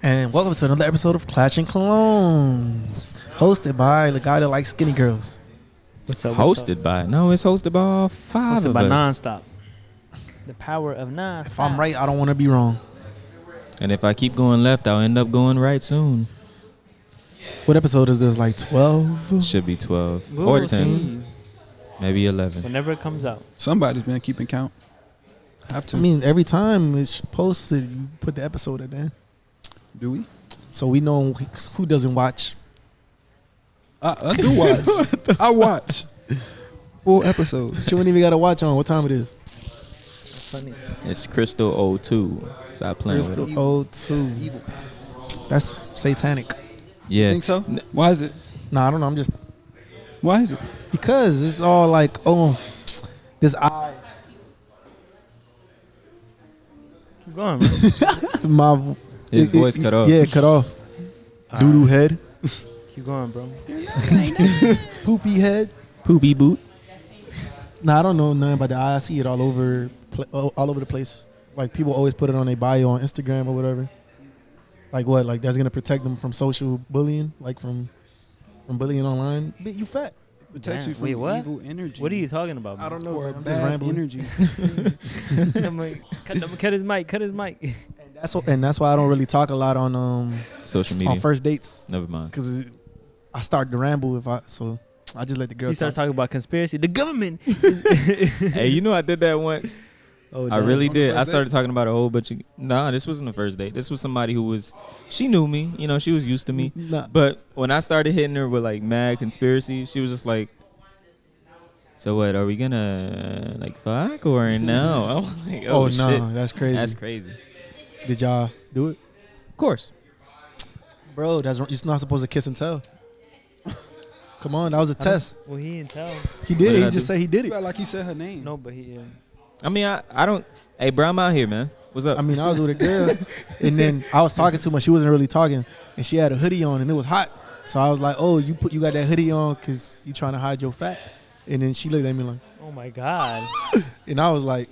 And welcome to another episode of Clashing Colognes, hosted by the guy that likes skinny girls. What's up? Hosted by? No, it's hosted by all five hosted of by us. Nonstop. The power of Nonstop. If I'm right, I don't want to be wrong. And if I keep going left, I'll end up going right soon. What episode is this? Like 12? Should be 12 We'll or see. 10, maybe 11. Whenever it comes out. Somebody's been keeping count. Have to. I mean, every time it's posted, you put the episode at the end. Do we? So we know who doesn't watch. I do watch. I watch full episodes. You ain't even got to watch on what time it is. That's funny. It's Crystal 02. Stop playing with Crystal it. 02. Evil. That's satanic. Yeah. Think so? Why is it? Nah, I don't know. I'm just... Why is it? Because it's all like, oh, this eye. Keep going, bro. My... His voice cut off. Yeah, cut off. Doo-doo head. Keep going, bro. Poopy head. Poopy boot. Nah, I don't know nothing about the eye. I see it all over the place. Like, people always put it on their bio on Instagram or whatever. Like what? Like that's gonna protect them from social bullying, like from bullying online. Bitch, you fat. Protects Damn, you from wait, what? evil energy. What are you talking about, man? I don't know. Or I'm just bad rambling. energy. Somebody, cut his mic. Cut his mic. And that's why I don't really talk a lot on Social media. on first dates, Never mind. because I start to ramble so I just let the girl He talk. starts talking about conspiracy. The government. Hey, you know I did that once. Oh, I damn. really On the did. first I started talking about a whole bunch of... Nah, this wasn't the first date. This was somebody who was... She knew me. You know, she was used to me. Nah, But when I started hitting her with, like, mad conspiracies, she was just like, so what, are we gonna, like, fuck or no? I was like, oh oh, no, shit. that's crazy. That's crazy. Did y'all do it, Of course. bro? That's you're not supposed to kiss and tell. Come on, that was a test. Well, he didn't tell. He What did. did He I just do? said he did You it. felt like he said her name. No, but he. I mean, I don't... Hey, bro, I'm out here, man. What's up? I mean, I was with a girl, and then I was talking too much. She wasn't really talking, and she had a hoodie on, and it was hot. So I was like, "Oh, you got that hoodie on because you trying to hide your fat." And then she looked at me like, Oh my God. and I was like,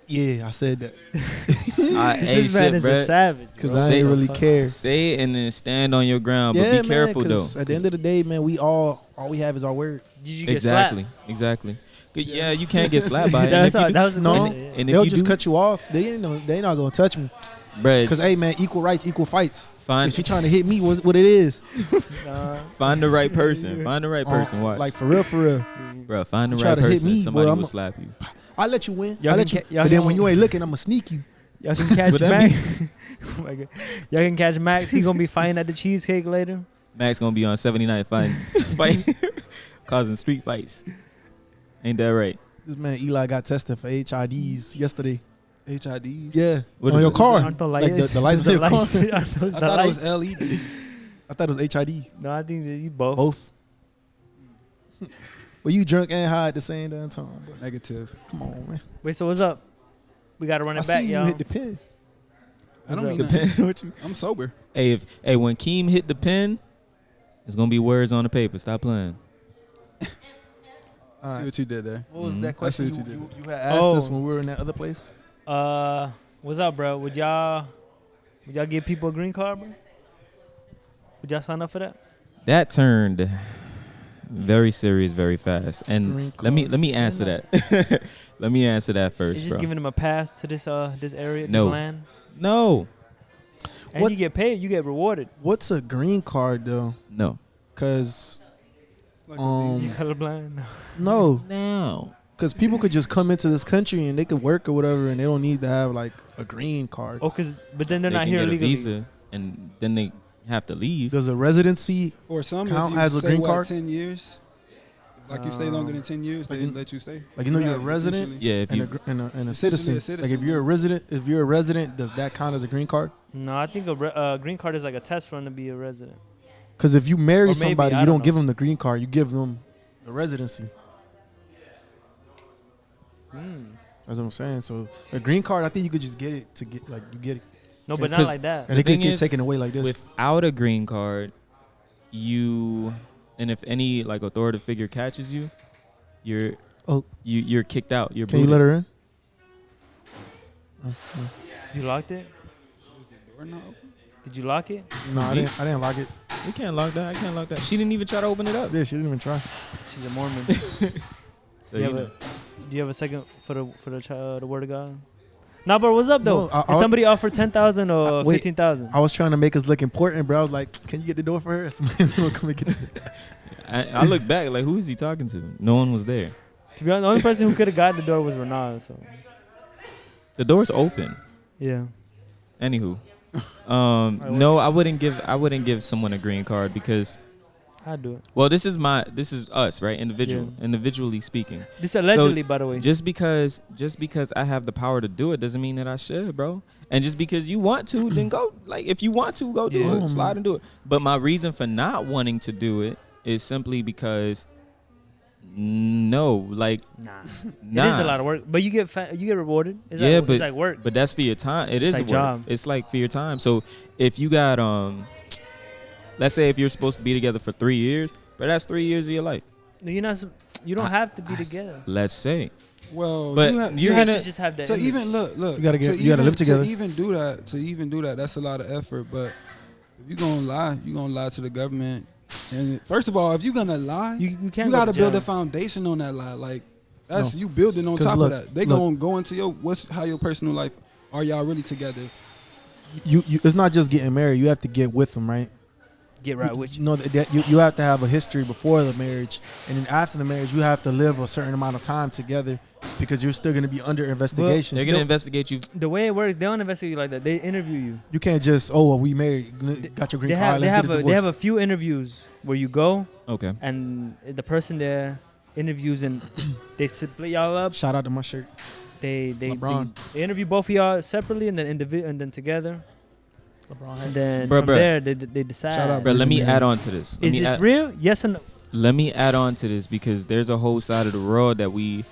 "Yeah, I said that Hey, This man shit, is a bro. savage. because bro. I Say ain't it. really care." Say it and then stand on your ground, but Yeah, be man. careful, though. 'Cause at the end of the day, man, we all we have is our word. Did you get Exactly. slapped? Exactly. Yeah, you can't get slapped by it. That And was, if you that was the No. question. yeah. And if They'll you just do, cut you off. They not gonna touch me. bruh, Cause hey, man, equal rights, equal fights. find If she trying to hit me, what it is? Nah. find the right person. Find the right person. Watch. Like for real. Bro, find the You try right to hit person. me, Somebody boy, will I'm- slap you. I let you win. Y'all I let can you. ca- y'all But then can- when you ain't looking, I'ma sneak you. Y'all can catch What that Max. Oh my God. Y'all can catch Max. He gonna be fighting at the cheesecake later. Max gonna be on 79 fighting, causing street fights. Ain't that right? This man Eli got tested for HIDs yesterday. HIDs. Yeah, What on is your it? car. Aren't the Like lights? the lights on your car. Aren't those I the thought it lights? was LED. I thought it was HID. No, I think that you both. Both. But you drunk and high at the same damn time. Bro. Negative. Come on, man. Wait, so what's up? We gotta run I it back, see you y'all. hit the pin. I don't What's mean up? that. What you- I'm sober. Hey, when Keem hit the pen, it's gonna be words on the paper. Stop playing. All See right. what you did there. What was Mhm. that I see question what you you had asked us Oh. when we were in that other place? What's up, bro? Would y'all give people a green card, bro? Would y'all sign up for that? That turned very serious very fast. And Green let card. me answer that. Let me answer that It's first, just bro. giving them a pass to this area, No. this land, No, and What- you get paid. You get rewarded. What's a green card though? no, Cause Like You um colorblind? no, no. cause people could just come into this country and they could work or whatever, and they don't need to have like a green card. Oh, but then they're They not can here get a legally. visa, and then they have to leave. Does a residency For some, count if you as a stay, green what, card? 10 years. Like you stay longer than 10 years, like they you- let you stay. like you know you're a Yeah, resident? essentially. Yeah, if and you and a Essentially citizen. a Like if you're a resident, does that count as a green card? No, I think a green card is like a test run to be a resident. Because if you marry Or maybe, somebody, I you don't don't give know. them the green card. You give them the residency. That's what I'm saying. So a green card, I think you could just get it to get like you get it, No, but not 'cause- like that. and The it could thing get is, taken away like this. without a green card, and if any like authoritative figure catches you, you're you're kicked out. You're Can you booted. let her in? You locked it? Is the door not open? Did you lock it? No, I Me? didn't lock it. You can't lock that. I can't lock that. She didn't even try to open it up. Yeah, she didn't even try. She's a Mormon. So, do, you you know. do you have a second for the word of God? Nah, bro, what's up though? No, Did somebody offer 10,000 or wait. 15,000? I was trying to make us look important, bro. I was like, can you get the door for her? Somebody's gonna come and get the I look back like, who is he talking to? No one was there. To be honest, the only person who could have got the door was Renard. So The door's open. yeah. Anywho, no, I wouldn't give someone a green card because, I'd do it. well, this is us, right? Individually speaking. This allegedly, by the way. Just because I have the power to do it doesn't mean that I should, bro. And just because you want to, then go. Like, if you want to, go do Yeah. it. Slide and do it. But my reason for not wanting to do it is simply because, no, like, Nah. nah. It is a lot of work, but you get rewarded. It's Yeah, it's like work. But that's for your time. It is like work. job. It's like for your time. So if you got let's say if you're supposed to be together for 3 years, but that's 3 years of your life. No, you're not. You don't have to be together. Let's say. Well, But you you're have, gonna You just have that. so image. even look, You gotta live together. To even do that, that's a lot of effort. But if you're gonna lie to the government. And first of all, if you're gonna lie, you can't. you go gotta to build jail. a foundation on that lie. Like that's No. you building on 'Cause top look, of that. They look. gonna go into how your personal life. Are y'all really together? you. It's not just getting married. You have to get with them, right? Get right with you. No, that you have to have a history before the marriage, and then after the marriage, you have to live a certain amount of time together because you're still going to be under investigation. They're gonna investigate you. The way it works, they don't investigate you like that. They interview you. You can't just we married, got your green card, let's get a divorce. They have a few interviews where you go Okay. and the person there interviews and they split y'all up. Shout out to my shirt. They LeBron. they interview both of y'all separately and then and then together. LeBron. And then Bruh, from bruh. there they decide. Shout out, Bro, let me Virgin add Mary. on to this. Is this real? Yes or no? Let me add on to this because there's a whole side of the world that we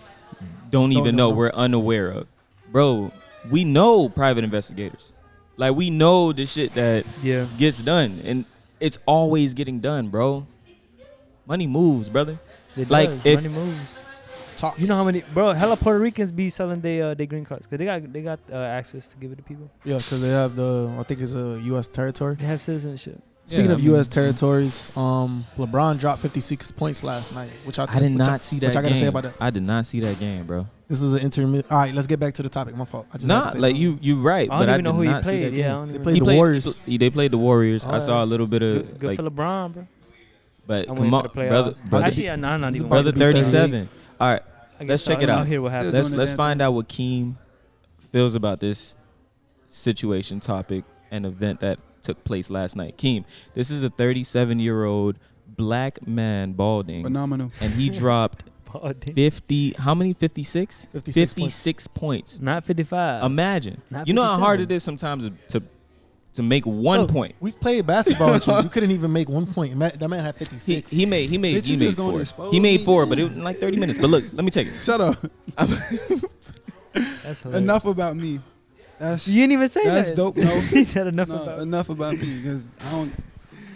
don't even know. know. We're unaware of. Bro, we know private investigators. Like, we know the shit that Yeah. gets done. And it's always getting done, bro. Money moves, brother. It Like, does. if- money moves. Talks. You know how many hella Puerto Ricans be selling their green cards because they got access to give it to people. Yeah, because they have I think it's a U.S. territory. They have citizenship. Speaking Yeah, of I mean- U.S. territories, LeBron dropped 56 points last night, which I did not see that What I gotta game. say about that? I did not see that game, bro. This is an intermittent. All right, let's get back to the topic. My fault. I just had Nah, to say like that. you right, I but don't I even know did who he not see played. that Yeah, I game. don't They even played know. the Warriors. They played the Warriors. Oh, I saw a that's little bit of Good like, for LeBron, bro. but I'm come waiting on, for the brother, playoffs. brother, Actually, I'm not he's even. about brother, to be 38. 37. All right, I guess let's check it I'll out. hear what happens. Still let's doing let's it, find out what Keem feels about this situation, topic, and event that took place last night. Keem, this is a 37-year-old black man balding, Phenomenal. and he dropped 50. How many? 56. 56 56 points. Not 55. Imagine. Not You know how hard 57. it is sometimes to make 1 Look, point. We've played basketball with you. You couldn't even make 1 point. That man had 56. He made Bitch, you just gonna 4. expose He made me, 4, man. but it was in like 30 minutes. But look, let me check it. Shut up. That's hilarious. Enough about me. That's You didn't even say that's that. dope. No, He said enough no, about. enough about me because I don't.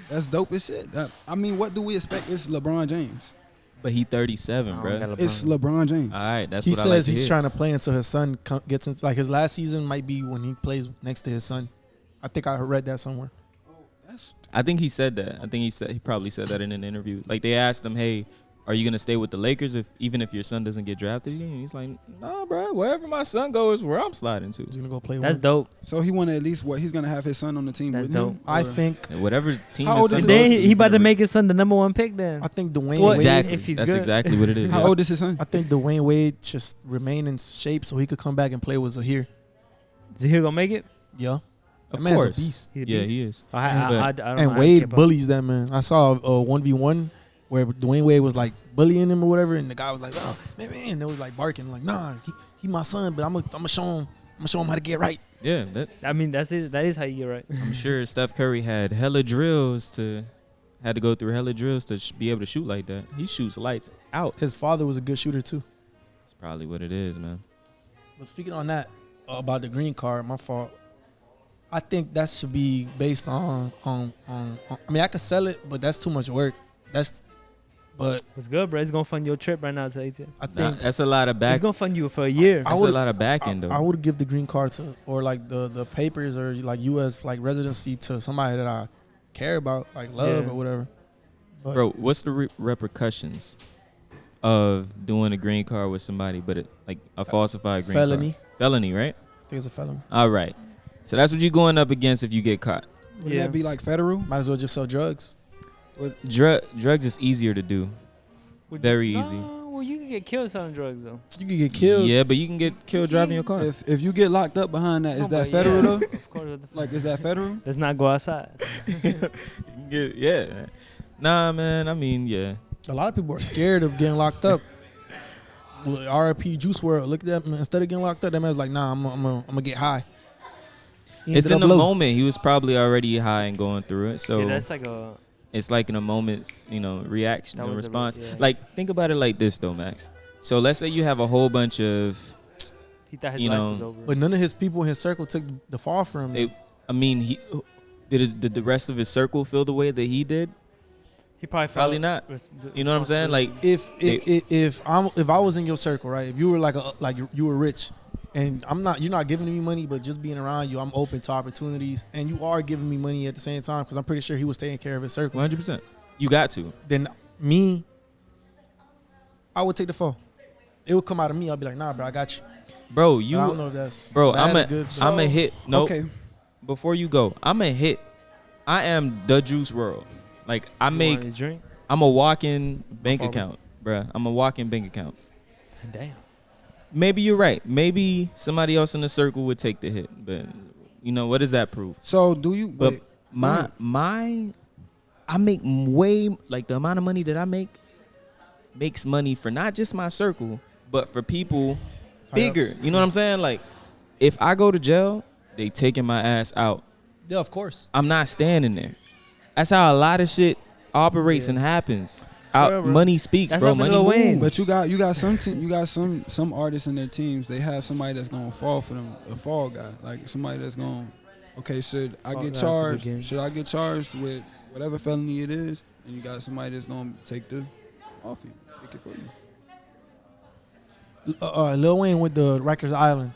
That's dope as shit. I mean, what do we expect? It's LeBron James. But he 37, I bro. don't got It's LeBron. LeBron James. All right, that's He what I like says to he's hear. trying to play until his son gets into, like, his last season might be when he plays next to his son. I think I read that somewhere. That's I think he said that. I think he probably said that in an interview. Like, they asked him, "Hey, are you gonna stay with the Lakers even if your son doesn't get drafted?" And he's like, "Nah, bro. Wherever my son goes, is where I'm sliding to. He's gonna go play. That's one. dope. so he want to at least what he's gonna have his son on the team That's with dope. him. I Or- think. And whatever team How his old son is goes Then to, he he's about gonna to make his son the #1 pick. Then I think Dwayne Well, Wade. exactly. if he's That's good. exactly what it is. How yeah. old is his son? I think Dwayne Wade just remain in shape so he could come back and play with Zahir. Zahir gonna make it. Yeah, Of that man's course. a beast. He's a Yeah, beast. he is. I don't know. And I Wade can't- bullies that man. I saw a 1v1 where Dwayne Wade was like bullying him or whatever, and the guy was like, "Oh man," and they was like barking like, "Nah, he my son, but I'm gonna show him how to get right." Yeah, I mean, that is how you get right. I'm sure Steph Curry had hella drills had to go through hella drills to be able to shoot like that. He shoots lights out. His father was a good shooter too. That's probably what it is, man. But speaking on that about the green card, my fault. I think that should be based on I mean, I could sell it, but that's too much work. But What's good, bro? It's gonna fund your trip right now. To ATL. I Nah, think that's a lot of back. It's gonna fund you for a year. That's a lot of back end though. I would give the green card to, or like the papers or like U.S. like residency to somebody that I care about, like love Yeah. or whatever. But Bro, what's the repercussions of doing a green card with somebody, but like a falsified green felony. card? Felony, right? I think it's a felony. All right. So that's what you're going up against if you get caught. Wouldn't Yeah. that be like federal? Might as well just sell drugs. Drugs is easier to do. Very easy. Well, you can get killed selling drugs though. You could get killed. Yeah, but you can get killed driving your car. If you get locked up behind that, is No, that but federal yeah, though? Of course. What the fuck? Like, is that federal? Let's not go outside. You can yeah. Nah, man. I mean, yeah. A lot of people are scared of getting locked up. RIP Juice World. Look at that man. Instead of getting locked up, that man's like, nah, I'm gonna get high. He It's ended in up the low. moment. He was probably already high and going through it. So Yeah, that's like a. it's like in a moment's, reaction That and was a response. yeah. Like, think about it like this, though, Max. So let's say you have a whole bunch of, He thought his You life know, was over. But none of his people in his circle took the fall from him. did the rest of his circle feel the way that he did? He probably Probably felt not. the You know what I'm saying? Like, If I was in your circle, right? If you were like you were rich, and you're not giving me money, but just being around you, I'm open to opportunities, and you are giving me money at the same time because I'm pretty sure he was taking care of his circle. 100%. You got to. Then I would take the fall. It would come out of me. I'll be like, nah, bro, I got you. Bro, But I don't know if that's bro, bad I'm or good. I'm a hit. No, Okay. before you go, I'm a hit. I am the Juice World. Like, You drink. I'm a walking bank Father. account, bruh. I'm a walking bank account. Damn. Maybe you're right. Maybe somebody else in the circle would take the hit, but what does that prove? So do you? But wait, I make way, like, the amount of money that I makes money for not just my circle, but for people bigger. You know what I'm saying? Like, if I go to jail, they taking my ass out. Yeah, of course. I'm not standing there. That's how a lot of shit operates and happens. Money speaks, That's bro. not Money Lil Wayne. moves. But you got some artists in their teams. They have somebody that's gonna fall for them, a fall guy, like somebody that's gonna. Okay, should I Fall get guys charged? again. Should I get charged with whatever felony it is? And you got somebody that's gonna take off you, take it for you. Lil Wayne with the Rikers Island.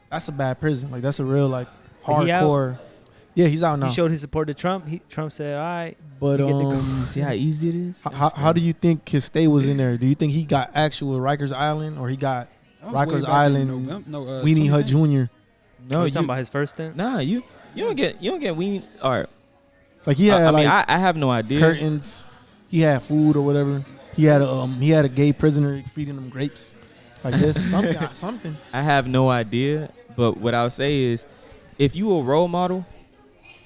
That's a bad prison. Like that's a real like He out? hardcore. Yeah, he's out now. He showed his support to Trump. Trump said, "All right." But You get to go. See how easy it is? how do you think his stay was in there? Do you think he got actual Rikers Island or he got That was way Rikers back in Island, Weenie Hut 2010. Jr.? No, you talking about his first stint? nah, you don't get weenie. All right. Like he had I mean, like I have no idea. curtains. He had food or whatever. He had a gay prisoner feeding him grapes. Like this something. I have no idea. But what I'll say is, if you a role model,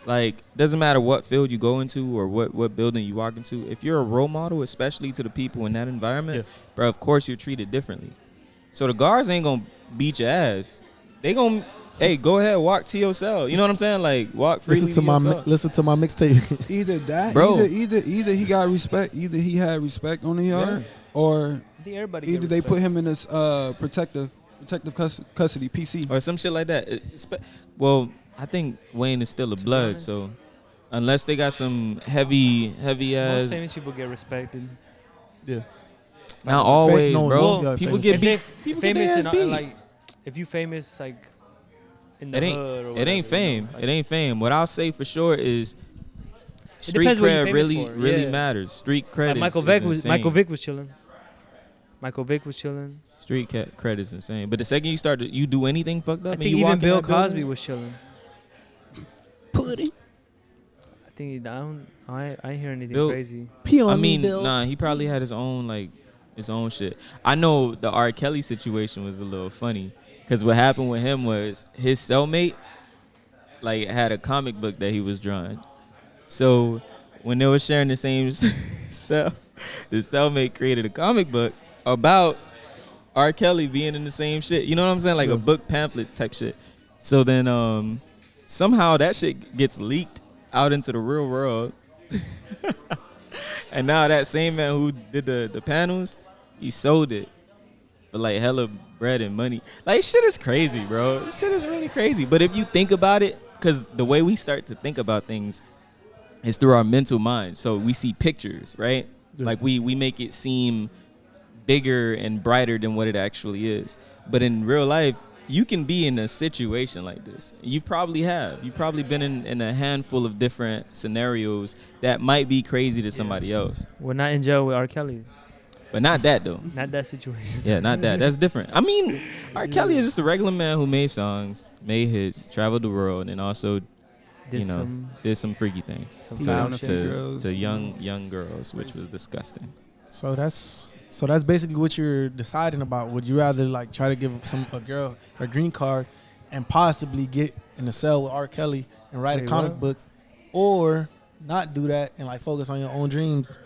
like, doesn't matter what field you go into or what building you walk into, if you're a role model, especially to the people in that environment, bro, of course you're treated differently. So the guards ain't gonna beat your ass. They gonna, hey, go ahead, walk to your cell. You know what I'm saying? Like, walk freely Listen to my mixtape. Either that, Bro. either he got respect, either he had respect on the yard, or I think everybody. either they put him in this protective custody PC. or some shit like that. Well, I think Wayne is still a blood, honest. so unless they got some heavy Most ass, famous people get respected. Yeah. not always, no, bro. no, yeah, People famous. get If beat. they People get famous their ass in beat. like, if you famous like in the It ain't. hood or It whatever, ain't fame. like, It ain't fame. What I'll say for sure is street depends what you're cred famous really for, really yeah. matters. Street cred Like is Michael Vick was insane. Michael Vick was chilling. Street cred is insane. But the second you start to you do anything fucked up, I and think you even walk in Bill that building- Cosby was chilling. Pudding. I think he down. I ain't hear anything Bill- crazy. Pee on I me, mean, Bill. nah, he probably had his own shit. I know the R. Kelly situation was a little funny because what happened with him was his cellmate had a comic book that he was drawing. So when they were sharing the same cell, the cellmate created a comic book about R. Kelly being in the same shit. You know what I'm saying? Like a book pamphlet type shit. So then somehow that shit gets leaked out into the real world. And now that same man who did the panels, he sold it for hella bread and money. Like, shit is crazy, bro. Shit is really crazy. But if you think about it, because the way we start to think about things is through our mental mind. So we see pictures, right? Yeah. Like we make it seem bigger and brighter than what it actually is. But in real life, you can be in a situation like this. You've probably been in a handful of different scenarios that might be crazy to somebody else. We're not in jail with R. Kelly. But not that though. Not that situation. Yeah, not that. That's different. I mean, R. Kelly is just a regular man who made songs, made hits, traveled the world, and also, did some freaky things some He down a foul few shit. girls. to young girls, which was disgusting. So that's basically what you're deciding about. Would you rather like try to give a girl her green card and possibly get in a cell with R. Kelly and write a Wait, comic what? book, or not do that and like focus on your own dreams?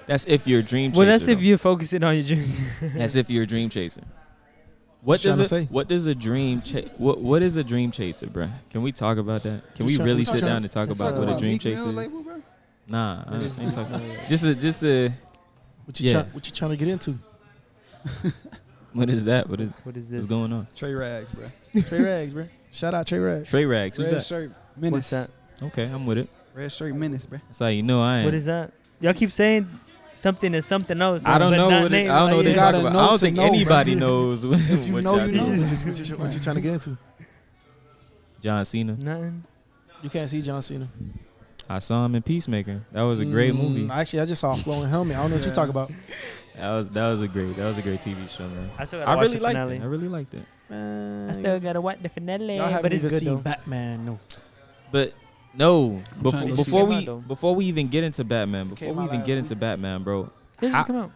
That's if you're a dream chaser. Well, that's if though. you're focusing on your dreams. That's if you're a dream chaser. What you does trying to say? what does a dream what is a dream chaser, bruh? Can we talk about that? Can we You try- really you sit try- down and talk let's about talk what a about dream Meek chaser Mill is? label, bro? Nah, I What is ain't it? talking. Just a What you Yeah. what you trying to get into? what is that? What is What is what's this? going on? Trey Rags, bro. Trey Rags, bro. Shout out Trey Rags. Trey Rags. Who's Red that? shirt menace. What's that? Okay, I'm with it. Red shirt menace, bro. That's how you know I am. What is that? Y'all keep saying something is something else. I don't but know not what name I don't know what they You talk gotta about. know I don't to think know, anybody bro. knows what If you what know, y'all you know. doing. What you trying to get into? John Cena. Nothing. You can't see John Cena. I saw him in Peacemaker. That was a great movie. Actually, I just saw a flowing helmet. I don't know what you talk about. That was a great TV show, man. I still gotta I watch really the liked finale. it. I really liked it. Man, I still gotta watch the finale, y'all haven't but it's even good seen though. Batman. No. But no, trying to before see we it. Though. before we even get into Batman, before Came we out even last get week. into Batman, bro, It just How- come out.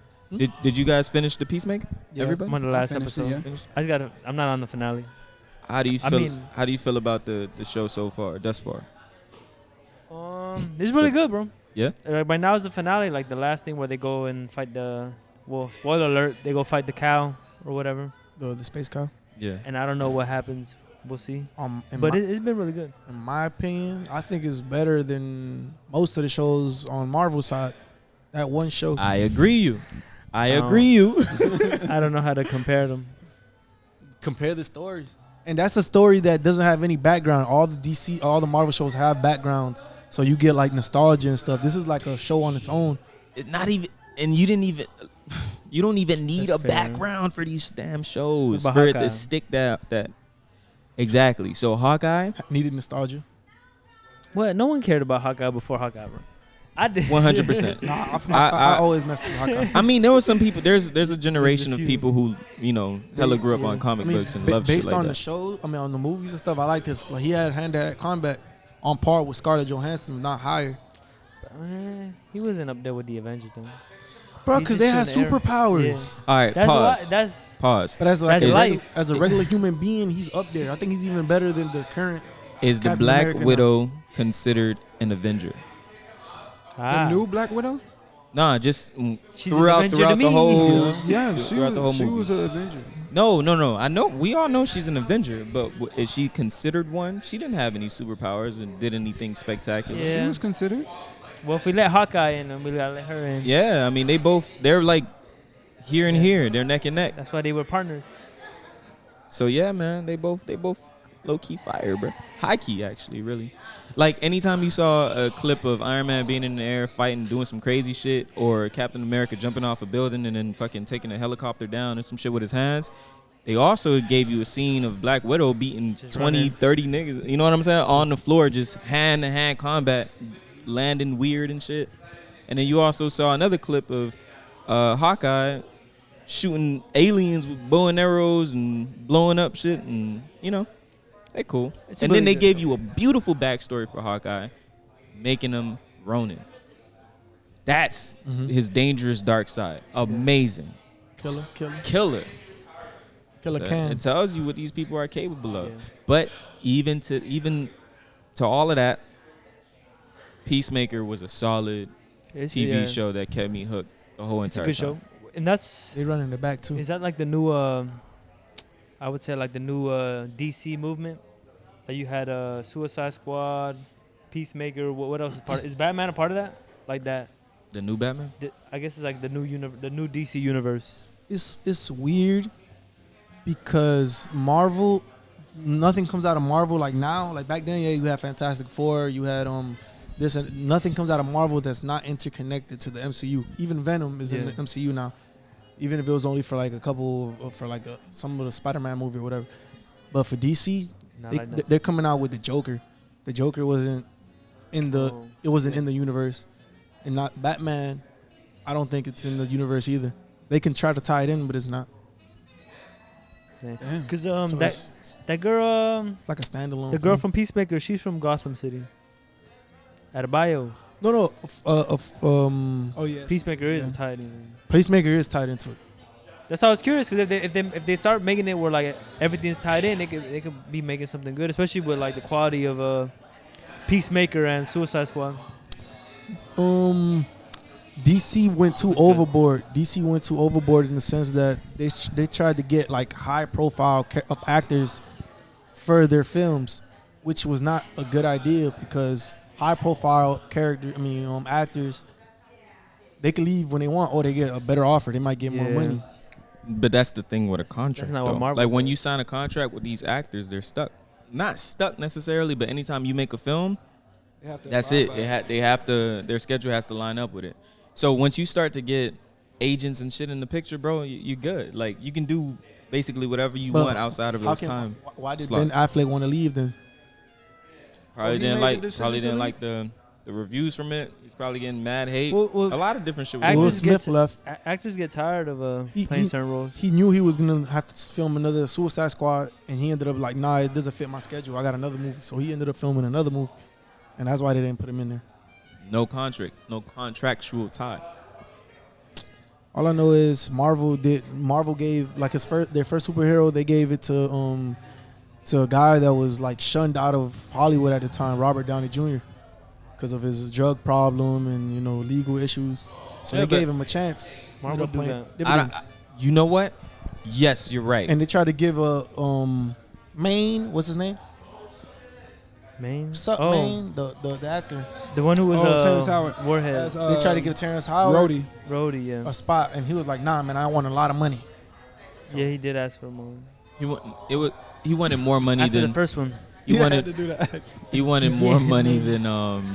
did you guys finish the Peacemaker? Yeah. Everybody? I'm on the last finished it, episode. yeah. Finished? I just gotta. I'm not on the finale. How do you I feel? mean- How do you feel about the show so far, thus far? It's really good, bro. Yeah? Right now is the finale, like the last thing where they go and fight the. Well, spoiler alert, they go fight the cow or whatever, The space cow. Yeah. and I don't know what happens. We'll see. In But my, it's been really good. in my opinion, I think it's better than most of the shows on Marvel side. That one show. I agree you. I Oh. agree you. I don't know how to compare them. Compare the stories. And that's a story that doesn't have any background. All the Marvel shows have backgrounds. So you get like nostalgia and stuff. This is like a show on its own. It's not even, and you don't even need That's a fair. background for these damn shows What about for it Hawkeye? to stick that. Exactly. So Hawkeye, Needed nostalgia. What? No one cared about Hawkeye before Hawkeye, bro. I did. 100%. Nah, I always messed with Hawkeye. I mean, there was some people. There's a generation of few. people who hella grew up on I comic mean, books and loved based shit like on that. the shows, on the movies and stuff, I like this. Like he had hand-to-hand combat on par with Scarlett Johansson, if not higher. He wasn't up there with the Avengers, though. Bro, He because just they have shooting air. superpowers. All right, That's why. pause. That's Pause. But as like That's a life. as a regular human being, he's up there. I think he's even better than the current. Is the Captain Black America now. Widow considered an Avenger? The new Black Widow? Nah, just She's an throughout Avenger to the me. whole Yeah, she throughout the whole was, she movie. was an Avenger. No. I know we all know she's an Avenger, but is she considered one? She didn't have any superpowers and did anything spectacular. Yeah. She was considered. Well, if we let Hawkeye in, then we gotta let her in. Yeah, I mean they're like here and here, they're neck and neck. That's why they were partners. So yeah, man, they both low key fire, bro. High key actually, really. Like anytime you saw a clip of Iron Man being in the air fighting, doing some crazy shit, or Captain America jumping off a building and then fucking taking a helicopter down and some shit with his hands, they also gave you a scene of Black Widow beating Just 20, running. 30 niggas. You know what I'm saying? On the floor, just hand to hand combat, landing weird and shit. And then you also saw another clip of Hawkeye shooting aliens with bow and arrows and blowing up shit, and they cool. It's And really then they good. gave you a beautiful backstory for Hawkeye, making him Ronin. That's his dangerous dark side. Amazing. Killer. Can. It tells you what these people are capable of. Yeah. But even to all of that, Peacemaker was a solid It's, TV yeah, show that kept me hooked the whole It's a entire good time. show, and that's They running it back too. is that like the new I would say like the new DC movement. Like you had Suicide Squad, Peacemaker. What else is part? Is Batman a part of that? Like that? The new Batman? I guess it's like the new the new DC universe. It's weird because Marvel, nothing comes out of Marvel like now. Like back then, yeah, you had Fantastic Four, you had nothing comes out of Marvel that's not interconnected to the MCU. Even Venom is in the Yeah. MCU now, even if it was only for like a couple for like some of the Spider-Man movie or whatever. But for DC, Not like that. they're coming out with the Joker. The Joker wasn't in the Oh, it wasn't yeah. in the universe, and not Batman. I don't think it's in the universe either. They can try to tie it in, but it's not. Damn. Cause So that girl it's like a standalone. the girl film. from Peacemaker, she's from Gotham City. Adebayo. No, Oh yeah. Peacemaker is Yeah. tied in. Pacemaker is tied into it. That's how I was curious because if they start making it where like everything's tied in, they could be making something good, especially with like the quality of Peacemaker and Suicide Squad. DC went too What's good? overboard. DC went too overboard in the sense that they tried to get like high profile actors for their films, which was not a good idea because high profile actors, they can leave when they want or they get a better offer. They might get more Yeah. money. But that's the thing with a contract. not what though. Marvel Like when does. you sign a contract with these actors, they're stuck. Not stuck necessarily, but anytime you make a film, They have to that's abide it. by They have to. Their schedule has to line up with it. So once you start to get agents and shit in the picture, bro, you're good. Like you can do basically whatever you But want outside of How those can- time. Why did slots. Ben Affleck want to leave then? Probably he didn't made the like. decision Probably to didn't leave? like the reviews from it. He's probably getting mad hate. Well, A lot of different shit. was actors Will going Smith get- left. Actors get tired of He- playing he- certain roles. He knew he was gonna have to film another Suicide Squad, and he ended up like, nah, it doesn't fit my schedule. I got another movie, so he ended up filming another movie, and that's why they didn't put him in there. no contract. No contractual tie. All I know is Marvel gave like their first superhero. They gave it to a guy that was like shunned out of Hollywood at the time, Robert Downey Jr. because of his drug problem and legal issues. So Yeah, they but gave him a chance. Marvel Ended up do playing that. dividends. You know what? Yes, you're right. And they tried to give a Maine, what's his name? Maine. Sup, Oh, Maine, the actor. the one who was Terrence Howard. Warhead. As, They tried to give Terrence Howard Rhodey. Rhodey, yeah. a spot, and he was like, "Nah, man, I want a lot of money." Yeah, he did ask for more. He wanted more money After than the first one, he had wanted. to do that. He wanted more Yeah. money than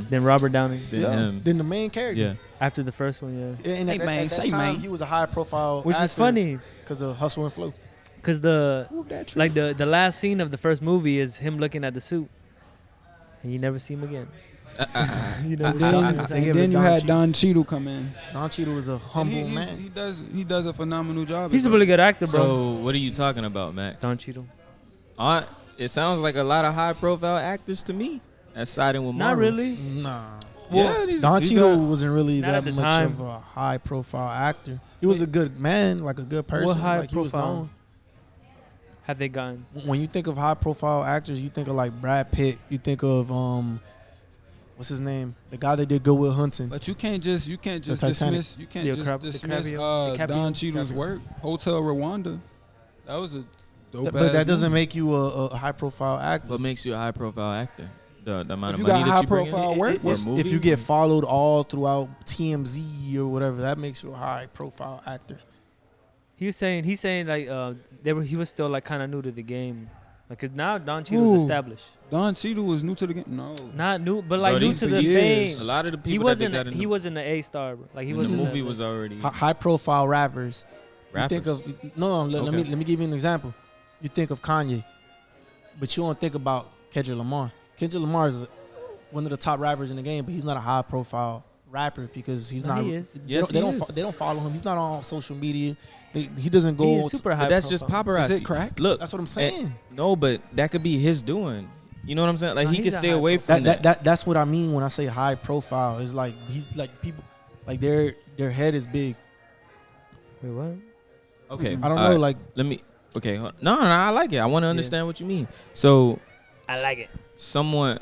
then Robert Downey. him. Then the main character. Yeah. After the first one, yeah. And Hey, man, at that say, time, man. he was a high profile, Which is funny, because of Hustle and Flow. cause the last scene of the first movie is him looking at the suit, and you never see him again. You never And see him then- again. and And gave then it you Don had Cheadle. Don Cheadle come in. Don Cheadle was a humble And man. he does a phenomenal job. He's a as well. really good actor, bro. So what are you talking about, Max? Don Cheadle. It sounds like a lot of high-profile actors to me. That's siding with Not Marvel. really. Nah. Yeah, these Don these Cheadle are- wasn't really Not that at the much time. of a high profile actor. He was a good man, like a good person. high Like he was profile? known. Have they gotten? When you think of high profile actors, you think of like Brad Pitt. You think of what's his name? The guy that did Good Will Hunting. But you can't just Titanic. dismiss DiCaprio. Don Cheadle's DiCaprio. work. Hotel Rwanda. That was a dope. But that doesn't make you a high profile actor. What makes you a high-profile actor? The amount If of you money got that you bring high-profile in? work, Or If movie? you get followed all throughout TMZ or whatever, that makes you a high profile actor. He's saying like he was still like kind of new to the game, like cause now Don Cheadle's Who? established. Don Cheadle was new to the game. No. Not new, but like Bro, new these to for the years. a fame. lot of the people He that wasn't. they got in He the, wasn't an A star, bro. Like he in was the in movie that, was already High profile rappers. rappers. You think of let Okay. me give you an example. You think of Kanye, but you don't think about Kendrick Lamar. Kendrick Lamar is one of the top rappers in the game, but he's not a high profile rapper because he's No, not. he is. They Yes, don't, they he don't. is. They don't follow him. He's not on social media. He doesn't go. He is super high. But that's just profile. paparazzi. Is it crack? Look, That's what I'm saying. no, but that could be his doing. You know what I'm saying? Like No, he he's can a stay high away profile. from That's what I mean when I say high profile. It's like he's like people, like their head is big. Wait, what? Okay, I don't know. Like let me. Okay, no, I like it. I want to understand what you mean. So I like it. someone,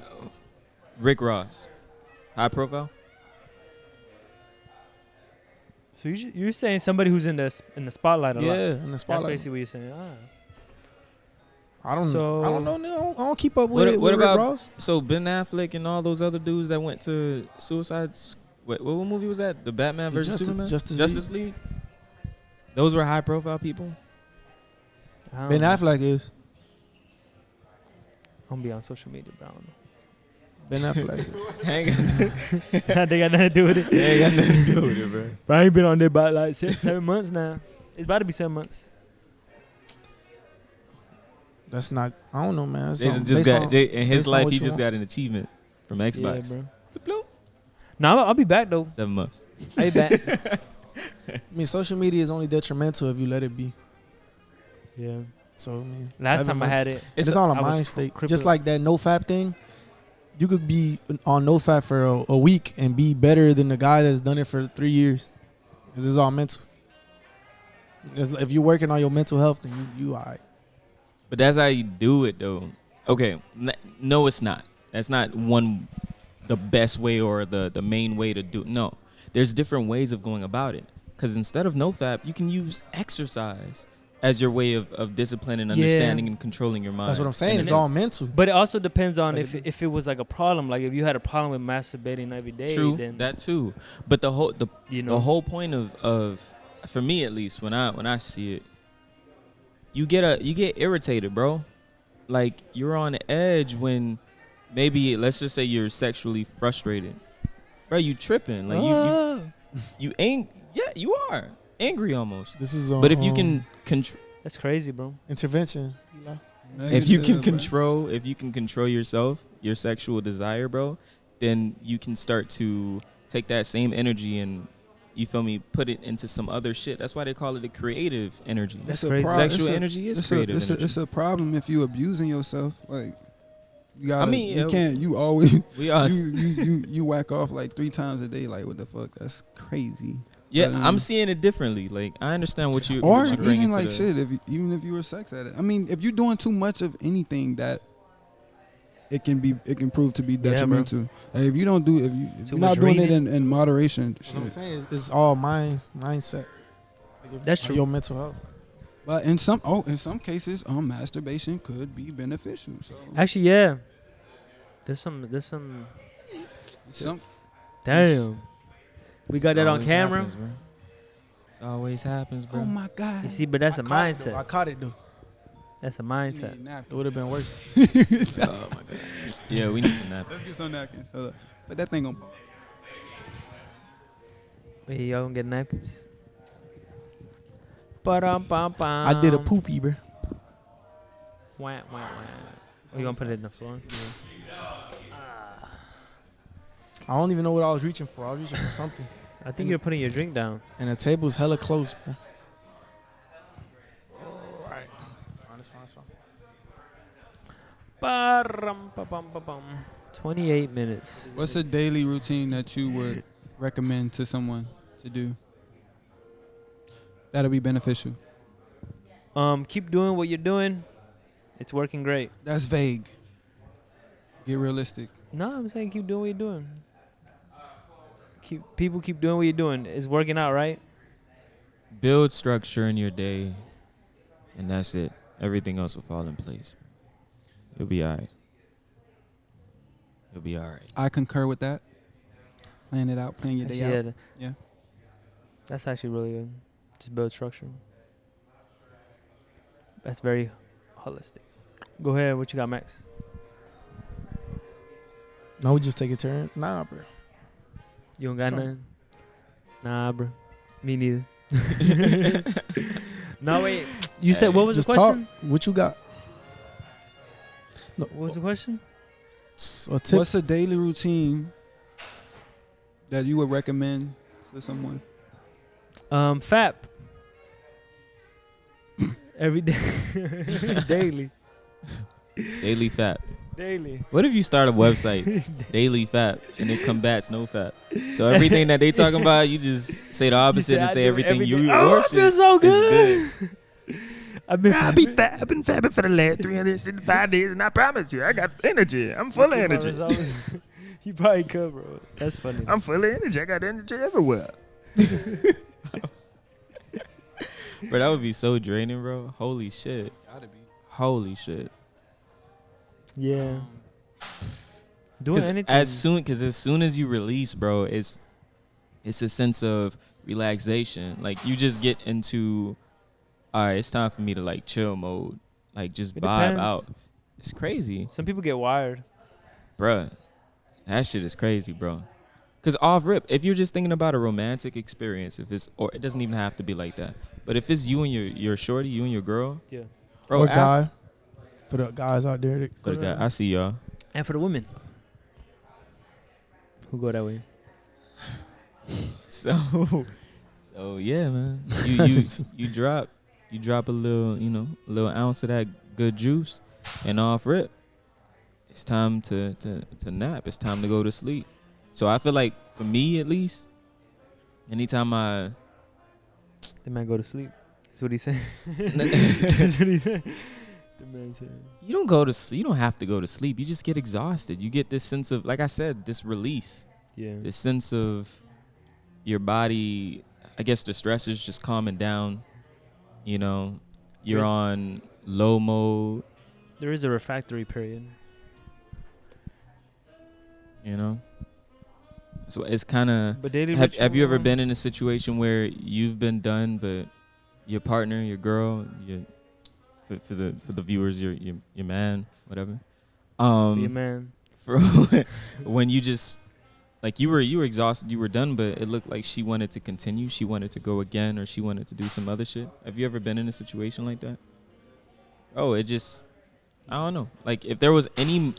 Rick Ross, high profile. So you're saying somebody who's in the spotlight a lot. yeah, in the That's spotlight. basically what you're saying. I don't So- know. I don't keep up What with Rick about- Ross. So Ben Affleck and all those other dudes that went to Suicide. What movie was that? The Batman The versus Justice- Superman. Justice League. Those were high profile people. I don't Ben know. Affleck is. I'm gonna be on social media, bro. I don't know. Ben Affleck. Ain't got They got nothing to do with it. ain't got nothing to do with it, bro. But I ain't been on there about like 7 months now. It's about to be 7 months. That's not. I don't know, man. That's Jason all just based got on- in his based on life. what He you just want. got an achievement from Xbox. Yeah, bro. Bloop, bloop. No, I'll be back though. 7 months. I'll be back. I mean, social media is only detrimental if you let it be. Yeah. So I mean, Last 7 time I months. had it, It's all a I was mind state. crippled. Just like that NoFap thing. You could be on NoFap for a week and be better than the guy that's done it for 3 years. Because it's all mental. If you're working on your mental health, then you all right. But that's how you do it, though. Okay, no, it's not. That's not the best way or the main way to do it. No, there's different ways of going about it. Because instead of NoFap, you can use exercise as your way of discipline and understanding and controlling your mind. That's what I'm saying. And It's then all mental. but it also depends on Like if it was like a problem. Like if you had a problem with masturbating every day, true, then that too. But the whole you know. the whole point of for me at least when I see it, you get irritated, bro. Like you're on the edge when maybe let's just say you're sexually frustrated, bro. You tripping like you ain't. Yeah, you are angry almost. This is But if you can That's crazy, bro. intervention, you know? if you can control yourself, your sexual desire, bro, then you can start to take that same energy and you feel me, put it into some other shit. That's why they call it a creative energy. That's It's a crazy. pro- Sexual it's a- energy is it's creative a, energy. it's a problem if you abusing yourself. Like you gotta, I mean, you can't. You always We are. you whack off like 3 times a day. Like what the fuck? That's crazy. Yeah, But, I'm seeing it differently. Like I understand what you Or what you bring even into like the, shit. Even if you were sex at it. I mean, if you're doing too much of anything, that it can prove to be bro. detrimental. Like, if you don't do if Too you're not much doing it reading. in moderation, What I'm shit. saying is it's all mindset. Like That's true. Your mental health. But in some cases, masturbation could be beneficial. So Actually, yeah. There's some. some Damn. We got that on always camera. happens, bro. It always happens, bro. oh my god. You see, but that's a I caught it, mindset. though. I caught it though. That's a You mindset. need It napkins. would have been worse. Oh my god. Yeah, we need some napkins. Let's get some napkins. Hold up. But that thing on. Wait, y'all gonna get napkins? Ba-dum-bum-bum. I did a poopy, bro. Wah, wah, wah. Oh, you gonna put it in the floor? I don't even know what I was reaching for. I was reaching for something. I think you're putting your drink down. And the table's hella close, bro. Alright. It's fine, it's fine, it's fine. Ba-dum-ba-bum-ba-bum. 28 minutes. What's a daily routine that you would recommend to someone to do? That'll be beneficial. Keep doing what you're doing. It's working great. That's vague. Get realistic. No, I'm saying keep doing what you're doing. Keep doing what you're doing. It's working out, right? Build structure in your day, and that's it. Everything else will fall in place. You'll be all right. You'll be all right. I concur with that. Plan it out. Plan your day Actually, out. Yeah. That's actually really good. Just build structure. That's very holistic. Go ahead. What you got, Max? No, we just take a turn. Nah, bro. You don't got Some- nothing? Nah, bro. Me neither. No, wait. You said what was Just the question? talk. What you got? No, What was the question? a tip. What's a daily routine that you would recommend to someone? FAP. Every day. Daily. Daily fat. Daily. What if you start a website, Daily Fat, and it combats no fat? So everything that they talking about, you just say the opposite and say everything you Oh, I your feel shit so is good. good. I've been fapping for the last 365 days, and I promise you, I got energy. I'm full of energy. You probably could, bro. That's funny. I'm full of energy. I got energy everywhere. Bro, that would be so draining, bro. Holy shit. Gotta be. Holy shit. Yeah. Doing anything. As soon as you release, bro, it's a sense of relaxation. Like you just get into, all right, it's time for me to like chill mode, like just It vibe depends. out. It's crazy, Some people get wired. bruh. That shit is crazy, bro. Cause off rip, if you're just thinking about a romantic experience, if it's or it doesn't even have to be like that. But if it's you and your shorty, you and your girl, Yeah. bro, or guy. For the guys out there, that But I see y'all. And for the women, who go that way? So yeah, man. You drop a little, a little ounce of that good juice, and off rip, it's time to nap. It's time to go to sleep. So I feel like for me at least, anytime The man go to sleep. That's what he said. That's what he said. The man said. you don't go to sleep, you don't have to go to sleep. You just get exhausted. You get this sense of, like I said, this release. Yeah. This sense of your body, I guess the stress is just calming down. You're There's- on low mode, There is a refractory period. So it's kind of. But daily Have you ever ritual, been in a situation where you've been done, but your partner, your girl, for the viewers, your man, whatever. for your man? For when you just like you were exhausted, you were done, but it looked like she wanted to continue, she wanted to go again, or she wanted to do some other shit. Have you ever been in a situation like that? Oh, I don't know. Like if there was any.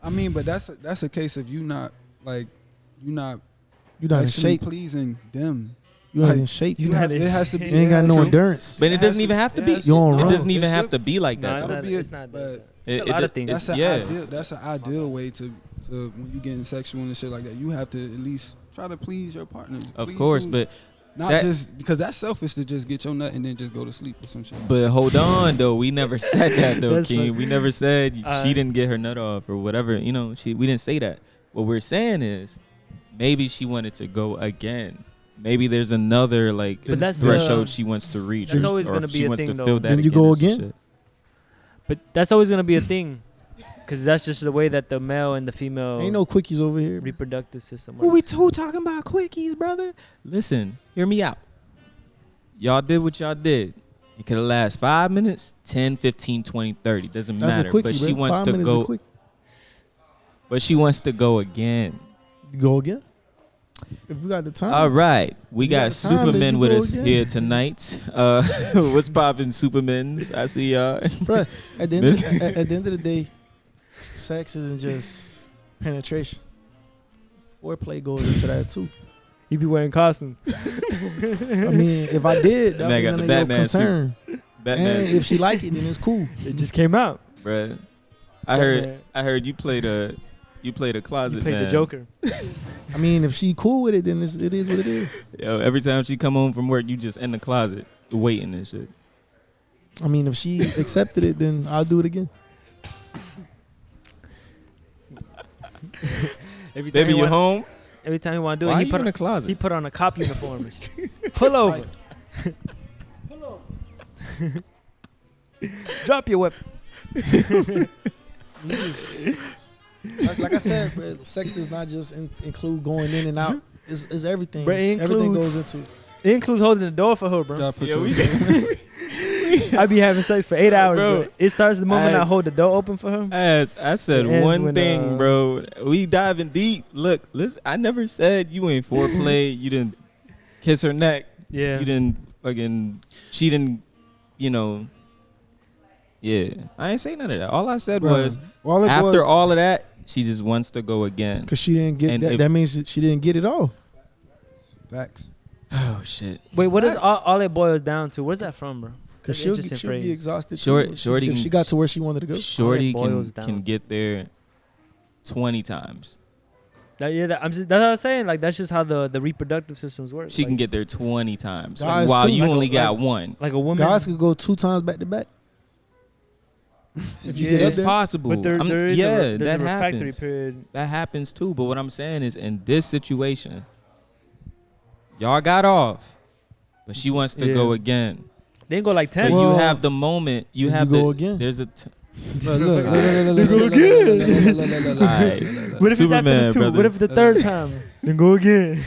I mean, but that's a case of you not in actually shape. pleasing them. You not like, in shape. You have, it has to be. You ain't got no True. endurance. But it doesn't even have to be. You on It run. doesn't even It's have a- to be like No, that. it's though. not. be a- It's not. but It's a lot of things. That's an yes. ideal. That's an ideal way to when you getting sexual and shit like that. You have to at least try to please your partner. Of Please course, who- but not that- just because that's selfish to just get your nut and then just go to sleep or some shit. But hold on, though. We never said that, though, That's King. fine. We never said Uh, she didn't get her nut off or whatever. We didn't say that. What we're saying is maybe she wanted to go again. Maybe there's another But that's, threshold she wants to reach. that's or- always or gonna she be a wants thing, to though. fill that Then you go or some again? shit. But that's always gonna be a thing, because that's just the way that the male and the female Ain't no quickies over here. reproductive system Who works. who talking about quickies, brother? Listen, hear me out. Y'all did what y'all did. It could have lasted 5 minutes, 10, 15, 20, 30. Doesn't That's matter. a quickie, But she bro. wants 5 to minutes is a go. quick. But she wants to go again. You go again. If you got the time. All right, we You got got the time, Supermen then you with go us again. here tonight. What's poppin', Supermens? I see y'all. Bruh, at the end of the day, sex isn't just penetration. Foreplay goes into that too. He be wearing costumes. I mean, if I did, that Man would be got none the of your Batman suit. concern. Batman, And if she like it, then it's cool. It just came out. bruh. I heard you played a closet You played man. the Joker. I mean, if she cool with it, then it is what it is. Yo, every time she come home from work, you just in the closet waiting and shit. I mean, if she accepted it, then I'll do it again. Every time Baby, he you want, home? every time he want to do Why it, you in the closet? he put on a cop uniform. Pull over. Drop your weapon. You just, like I said, bro, sex does not just include going in and out. It's everything. Bro, it Everything includes- goes into it. It includes holding the door for her, bro. Gotta put Yeah, your- I be having sex for 8 hours, Bro, bro. It starts the moment I- I hold the door open for her. I said It ends one when, thing, bro. We diving deep. Look, listen. I never said you ain't foreplay. You didn't kiss her neck. Yeah. You didn't fucking. She didn't. Yeah, I ain't say none of that. All I said Bruh, was all it after was, all of that, she just wants to go again. Cause she didn't get And that. if- That means that she didn't get it off. facts. Oh shit. Wait, what is Facts. all it boils down to? Where's that from, bro? Cause That's she'll interesting be phrase. exhausted. Short- too if shorty if can- she got to where she wanted to go. Shorty boils can down. get there 20 times. That's what I was saying. Like that's just how the reproductive systems work. She like, can get there 20 times. Guys, While too. you Like a- only got like- one. like a woman. Guys could go 2 times back to back. If you Yeah, get up it's there, possible. but there is yeah, there's that a refractory happens. period. That happens too. But what I'm saying is, in this situation, y'all got off, but she wants to go Yeah. again. They ain't go like 10. But Well, you have the moment. You then have you go the. again. There's a. look. Alright. What if it's after Superman, the 2? What if brothers. it's the 3rd time? Then go again.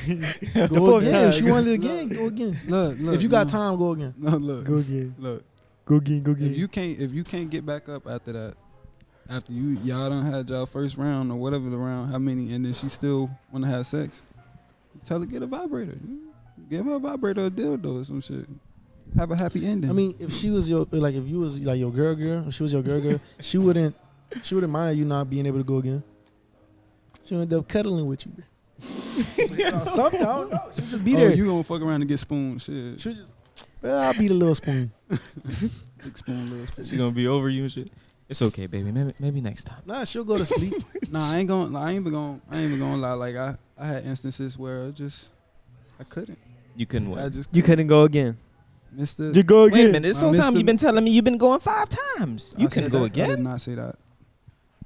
Go fourth again. time. If she wanted it again, go again. Look, If you got no. time, go again. No, look, Go again. look. Go again. Go again. If you can't get back up after that, after y'all done had y'all first round or whatever the round, how many, and then she still want to have sex, tell her get a vibrator. Give her a vibrator or a dildo or some shit. Have a happy ending. I mean, if she was your like, if you was like your girl, if she was your girl, she wouldn't mind you not being able to go again. She would end up cuddling with you. Something, I don't know. She'll just be there. You gonna fuck around and get spooned, shit. She'll just, well, I'll be the little spoon. Big spoon, little spoon. She gonna be over you and shit. It's okay, baby. Maybe next time. Nah, she'll go to sleep. Nah, I ain't even gonna lie. Like I had instances where I couldn't. You couldn't I what? just You couldn't go again. Mr. You go Wait a again. minute. This My whole time Mr. you've been telling me you've been going 5 times. You I couldn't said go that. I did again. not say that.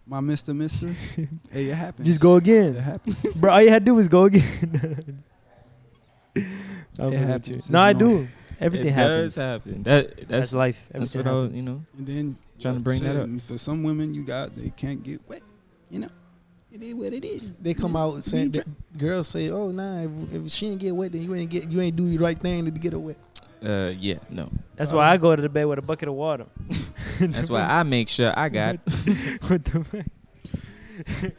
My Mister. Hey, it happens. Just go It again. happens. Bro, all you had to do was go again. It happens. No, I It's normal. do. Everything it happens. does happen. That's That's life. that's Everything what I was, happens. And then Trying to bring that up. and for some women, they can't get wet. You know, it is what it is. They come out saying that girls say, "Oh, nah, if she ain't get wet, then you ain't do the right thing to get her wet." Yeah, no. That's why I go to the bed with a bucket of water. That's why I make sure I got. What the fuck?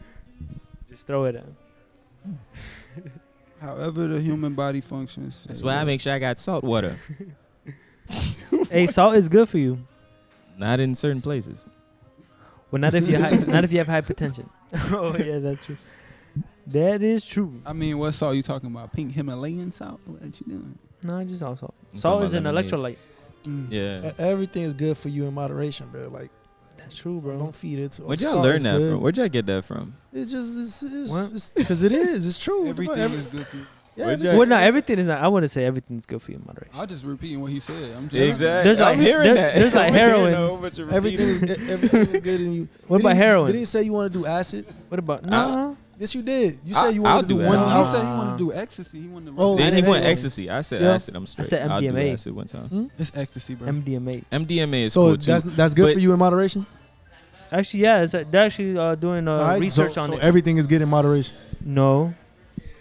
Just throw it out. However, the human body functions. That's why I make sure I got salt water. Hey, salt is good for you. Not in certain places. Well, not if you not if you have hypertension. Oh yeah, that's true. That is true. I mean, what salt you talking about? Pink Himalayan salt? What you doing? No, just all salt. I'm Salt talking is an about electrolyte. Yeah. Everything is good for you in moderation, bro. Like, That's true, bro. don't feed it. Where'd y'all Salt learn is that good. from? Where'd y'all get that from? It's just What? it's because it is. It's true. Everything is good for you. Yeah, Where'd everything- y'all- Well, no, everything is not. I wouldn't say everything's good for you in moderation. I'm just repeating what he said. I'm just Exactly. There's like- I'm hearing there- that. there's like I'm hearing heroin. a whole bunch of everything is repeating. everything is good in you. What about Didn't heroin? Didn't you say you want to do acid? What about no? Yes, you did. You I- said you I'll wanted to do do one. acid. He Nah. said he wanted to do ecstasy. He wanted to. Oh, Then I he didn't went know. ecstasy. I said Yeah. acid. I'm straight. said I'll do MDMA. acid one time. Hmm? It's ecstasy, bro. MDMA. MDMA is So cool too. that's good But- for you in moderation. Actually, yeah, they're actually doing Alright, research so, on so it. everything is good in moderation. No.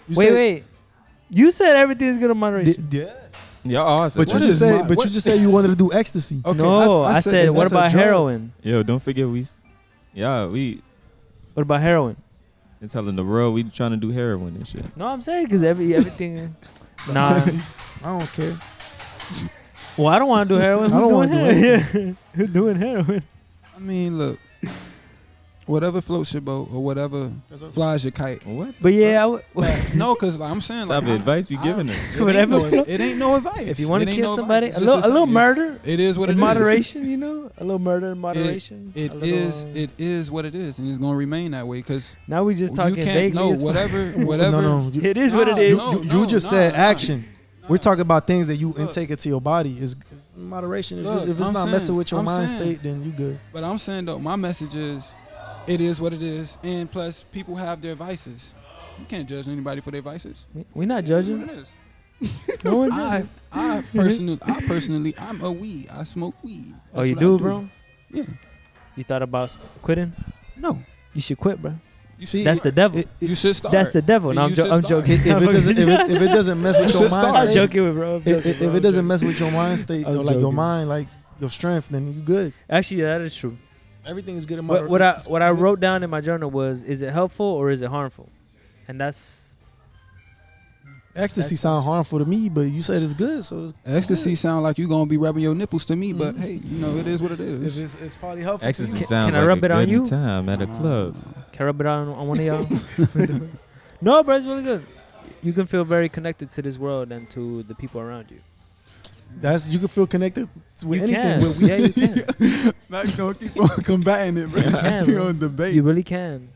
You Wait, said- wait. You said everything is good in moderation. Yeah. Y'all all said But you What that. just is said. my- But what- you just said you wanted to do ecstasy. Okay, No, I said, if what that's a about drug- heroin? Yo, don't forget we What about heroin? been telling the world we trying to do heroin and shit. No, I'm saying because everything. Nah. I don't care. Well, I don't want to do heroin. I don't want wanna to do heroin. Who's doing heroin? I mean, look. Whatever floats your boat or whatever flies your kite. What? But yeah, No, because like, I'm saying, What like, type of advice you giving us? Whatever float- It ain't no advice. if you want It to ain't kill no somebody, advice. a It's just little it's- murder It is what in it is. moderation, you know, a little murder in moderation. It a little, is. It is what it is, and it's gonna remain that way. Because Now we just you talking can't. vaguely. No, as fuck. whatever. No. It is what it Nah, is. You just said nah. action. We're talking about things that you Look. intake into your body. Is moderation. Look, If it's I'm not saying- messing with your I'm mind saying- state, then you good. But I'm saying though, my message is, it is what it is, and plus people have their vices. You can't judge anybody for their vices. We're not It is what judging. it is. No one I judging. personally, I'm a weed. I smoke weed. Oh, That's you what do, I bro? Yeah. You thought about quitting? No. You should quit, bro. You See, That's the devil. You should start. That's the devil. No, You I'm, should I'm start. joking. if it doesn't mess with You your should mind start. I'm state, joking with bro. I'm joking, if bro. it I'm doesn't joking. mess with your mind state, I'm or like your joking. mind, like your strength, then you good. Actually, that is true. Everything is good in What, moderation. what I wrote down in my journal was: is it helpful or is it harmful? And that's Ecstasy sound harmful to me, but you said it's good, so it's Ecstasy sound like you gonna be rubbing your nipples to me, but Mhm. hey, you know it is what it if is. it's probably helpful. Ecstasy to you. sounds can I like rub a it on good you? time at a club. can I rub it on one of y'all? No, bro, it's really good. You can feel very connected to this world and to the people around you. That's you can feel connected with You anything. can. With weed. Yeah, you can. Not gonna keep on combating it, bro. You can, You bro. gonna debate. You really can.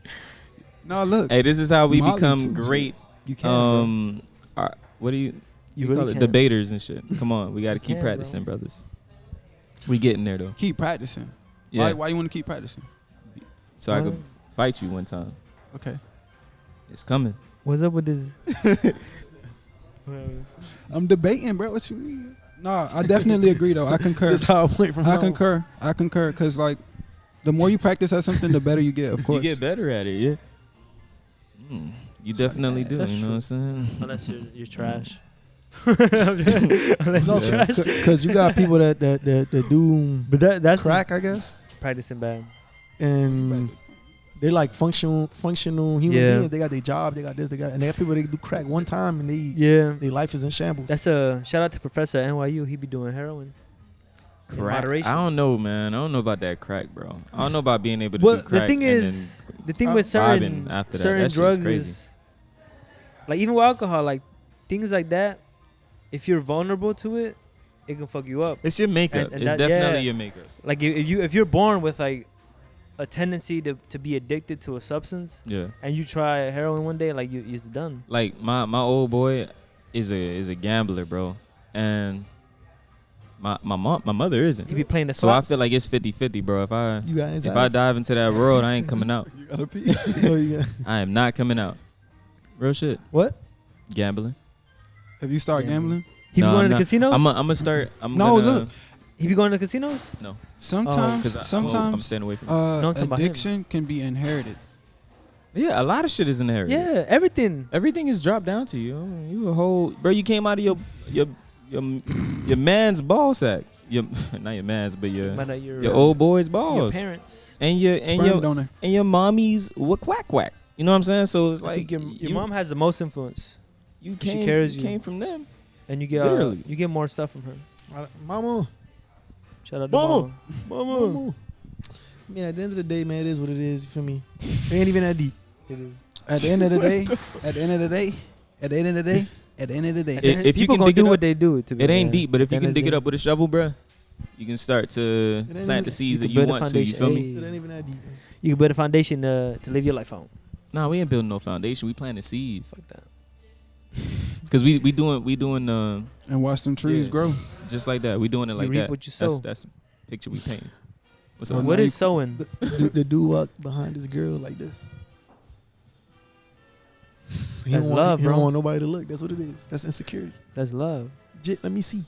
No, look. Hey, this is how we Molly become too, great. You can. bro. What do you You call really it? can. Debaters and shit. Come on, we got to keep can, bro. practicing, brothers. We getting there though. Keep practicing. Yeah. Why you want to keep practicing? So I could fight you one time. Okay. It's coming. What's up with this? I'm debating, bro. What you mean? Nah, I definitely agree though. I concur. That's how I went from. I now. concur. I concur. Cause like, the more you practice at something, the better you get. Of course. You get better at it, yeah. You definitely do. That's You know what I'm saying? Unless you're trash. Unless No, you're trash. because you got people that do But that's crack, I guess. practicing bad. and they're like functional human Yeah. beings. They got their job, they got this, they got, and they got people that do crack one time and Yeah. their life is in shambles. That's a shout out to Professor at NYU. He be doing heroin. In Crack. moderation. I don't know, man. I don't know about that crack, bro. I don't know about being able to Well, do crack. the thing and is, the thing I'm with certain vibing after that. certain That shit's drugs crazy. is like even with alcohol, like things like that. If you're vulnerable to it, it can fuck you up. It's your makeup. And It's that- definitely yeah. your makeup. Like if you're born with like a tendency to be addicted to a substance, Yeah. and you try heroin one day, like you're done. Like my old boy is a gambler, bro, and my mother isn't. You be playing the So I slots. feel like it's 50-50, bro. If I you got if I dive into that world, I ain't coming out. You gotta pee. Oh, you got- I am not coming out. Real shit. what? Gambling. If you start Gambling. gambling, he be No, going I'm to the not. casinos. I'm gonna start. I'm No, gonna, look. He be going to the casinos. sometimes, 'cause I'm sometimes staying away from. No, I'm talking about him. addiction can be inherited. Yeah, a lot of shit is inherited. Yeah, everything. Everything is dropped down to you. You a whole bro. You came out of your man's ball sack. Your not your man's, but your old boy's your balls. parents. And your Sperm donor. and your mommy's quack quack. You know what I'm saying? So it's I like think your mom has the most influence, you she came, carries you you. came from them. and you get Literally. you get more stuff from her. Mama. Shout out to Mama. mama. Mama. I mean, at the end of the day, man, it is what it is. You feel me? It ain't even that deep. At the end of the day, at the end of the day, at the end of the day, at the end of the day. If you people can gonna dig do it what up, they do. To be It ain't fair. deep, but if you At the can end dig of it the up with a shovel, bruh, you can start to ain't plant even- the seeds you that can you build a want to. You feel foundation. me? It ain't even that deep. You can build a foundation to live your life on. Nah, we ain't building no foundation. We planting seeds. Fuck that. Cause we doing And watch them trees Yeah. grow. just like that. We doing it You like reap that. what you sow. That's the picture we paint. What's Well, up? What now is sowing? The dude walk behind this girl like this. He That's don't want, love, he don't bro. want nobody to look. That's what it is. That's insecurity. That's love. Let me see.